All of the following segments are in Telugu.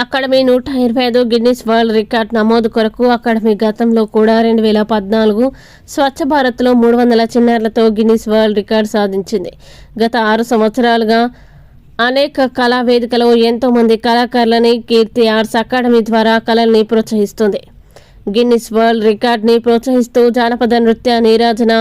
అకాడమీ 125 గిన్నిస్ వరల్డ్ రికార్డ్ నమోదు కొరకు అకాడమీ గతంలో కూడా 2014 స్వచ్ఛ భారత్లో 300 చిన్నారులతో గిన్నిస్ వరల్డ్ రికార్డ్ సాధించింది. గత 6 సంవత్సరాలుగా అనేక కళా వేదికలో ఎంతో మంది కళాకారులని కీర్తి ఆర్ట్స్ అకాడమీ ద్వారా కళల్ని ప్రోత్సహిస్తుంది. గిన్నిస్ వరల్డ్ రికార్డ్ని ప్రోత్సహిస్తూ జానపద నృత్య నీరాజన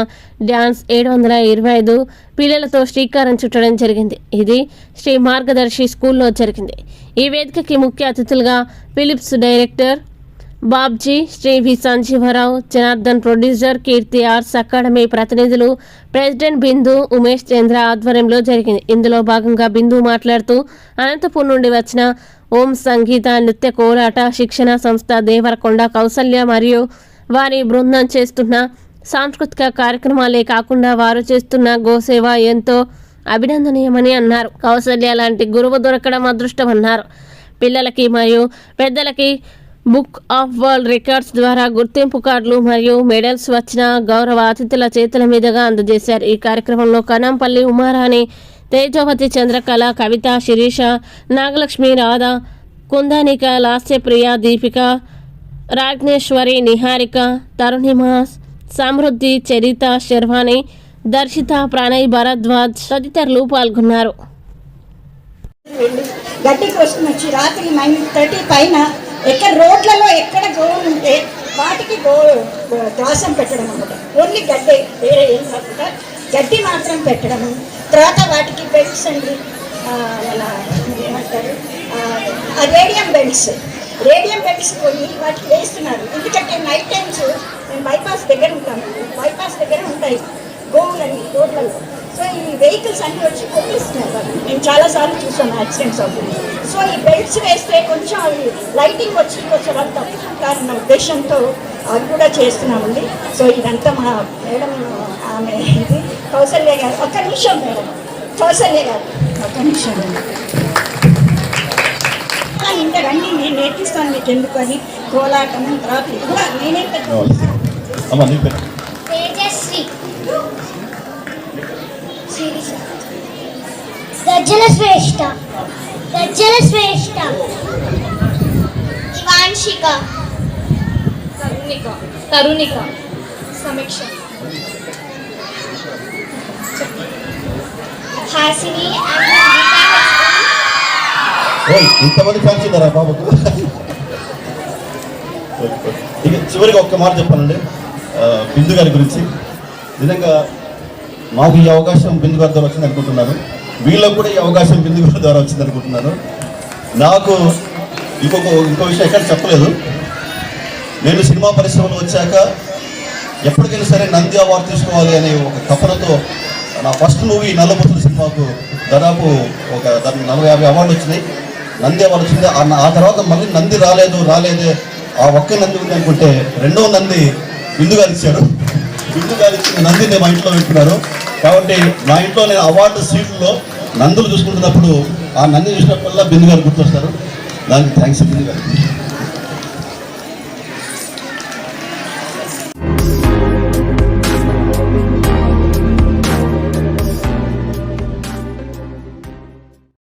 డ్యాన్స్ 725 పిల్లలతో శ్రీకారం చుట్టడం జరిగింది. ఇది శ్రీ మార్గదర్శి స్కూల్లో జరిగింది. ఈ వేదికకి ముఖ్య అతిథులుగా ఫిలిప్స్ డైరెక్టర్ బాబ్జీ, శ్రీ వి సంజీవరావు, జనార్దన్ ప్రొడ్యూసర్, కీర్తి ఆర్ట్స్ అకాడమీ ప్రతినిధులు, ప్రెసిడెంట్ బిందు ఉమేష్ చంద్ర ఆధ్వర్యంలో జరిగింది. ఇందులో భాగంగా బిందు మాట్లాడుతూ అనంతపూర్ నుండి వచ్చిన ఓం సంగీత నృత్య కోలాట శిక్షణ సంస్థ దేవరకొండ కౌసల్య మరియు వారి బృందం చేస్తున్న సాంస్కృతిక కార్యక్రమాలే కాకుండా వారు చేస్తున్న గోసేవ ఎంతో అభినందనీయమని అన్నారు. కౌసల్య లాంటి గురువు దొరకడం అదృష్టమన్నారు. పిల్లలకి మరియు పెద్దలకి బుక్ ఆఫ్ వరల్డ్ రికార్డ్స్ ద్వారా గుర్తింపు కార్డులు మరియు మెడల్స్ వచ్చిన గౌరవ అతిథుల చేతుల మీదుగా అందజేశారు. ఈ కార్యక్రమంలో కనంపల్లి ఉమారాణి, తేజవతి, చంద్రకళ, కవిత, శిరీష, నాగలక్ష్మి, రాధ, కుందానిక, లాస్యప్రియ, దీపిక, రాజ్ఞేశ్వరి, నిహారిక, తరుణిమ, సమృద్ధి, చరిత, శర్వాణి, దర్శిత, ప్రణయ్, భరద్వాజ్ తదితరులు పాల్గొన్నారు. గడ్డి కోసం వచ్చి రాత్రి 9:30 పైన ఎక్కడ రోడ్లలో ఎక్కడ గోవులు ఉంటే వాటికి గ్రాసం పెట్టడం అన్నమాట. ఓన్లీ గడ్డి, వేరే ఏం కాకుండా గడ్డి మాత్రం పెట్టడము. తర్వాత వాటికి బెల్ట్స్ అండి, ఏమంటారు రేడియం బెల్ట్స్ పోయి వాటికి వేస్తున్నారు. ఎందుకంటే నైట్ టైమ్స్ మేము బైపాస్ దగ్గర ఉంటాము, బైపాస్ దగ్గర ఉంటాయి గోవులన్నీ రోడ్లలో. సో ఈ వెహికల్స్ అన్నీ వచ్చి కొట్టిస్తున్నారు వాళ్ళు. మేము చాలాసార్లు చూసాము యాక్సిడెంట్స్ అవుతుంది. సో ఈ బెల్ట్స్ వేస్తే కొంచెం అవి లైటింగ్ వచ్చి కొంచెం వాళ్ళు తప్పుకుంటారన్న ఉద్దేశంతో అవి కూడా చేస్తున్నామండి. సో ఇదంతా మా మేడం ఆమె ఇది కౌసల్య గారు. ఒక్క నిమిషం మేడం, కౌసల్య గారు ఒక్క నిమిషం. ఇంకా రండి, నేను నేర్పిస్తాను మీకు ఎందుకు అని. కోలాటం తర్వాత కూడా నేనే తేజశ్రీ, గజ్జల శ్రేష్ఠ, ఇవాన్షిక, తరుణిక, సమీక్ష, హాసిని. ఇంతమంది ఫ్యాన్స్ ఉన్నారా బాబుకు? ఇక చివరికి ఒక్క మాట చెప్పానండి బిందు గారి గురించి. నిజంగా మాకు ఈ అవకాశం బిందు గారి ద్వారా వచ్చింది అనుకుంటున్నాను. వీళ్ళకు కూడా ఈ అవకాశం బిందు గారి ద్వారా వచ్చింది అనుకుంటున్నాను. నాకు ఇంకో విషయం ఎక్కడ చెప్పలేదు. నేను సినిమా పరిశ్రమలో వచ్చాక ఎప్పటికైనా సరే నంది అవార్డు తీసుకోవాలి అనే ఒక తపనతో నా ఫస్ట్ మూవీ నల్లబొత్తుల సినిమాకు దాదాపు ఒక 40-50 అవార్డులు వచ్చినాయి. నంది అవార్డు వచ్చింది. ఆ తర్వాత మళ్ళీ నంది రాలేదే ఆ ఒక్క నంది ఉంది అనుకుంటే రెండో నంది బిందు గారు ఇచ్చాడు. బిందు గారు ఇచ్చిన నందిని మా ఇంట్లో పెట్టుకున్నారు. కాబట్టి మా ఇంట్లో నేను అవార్డు సీట్లలో నందులు చూసుకుంటున్నప్పుడు ఆ నంది చూసినప్పుడల్లా బిందు గారు గుర్తొస్తారు. దానికి థ్యాంక్స్ బిందు గారు.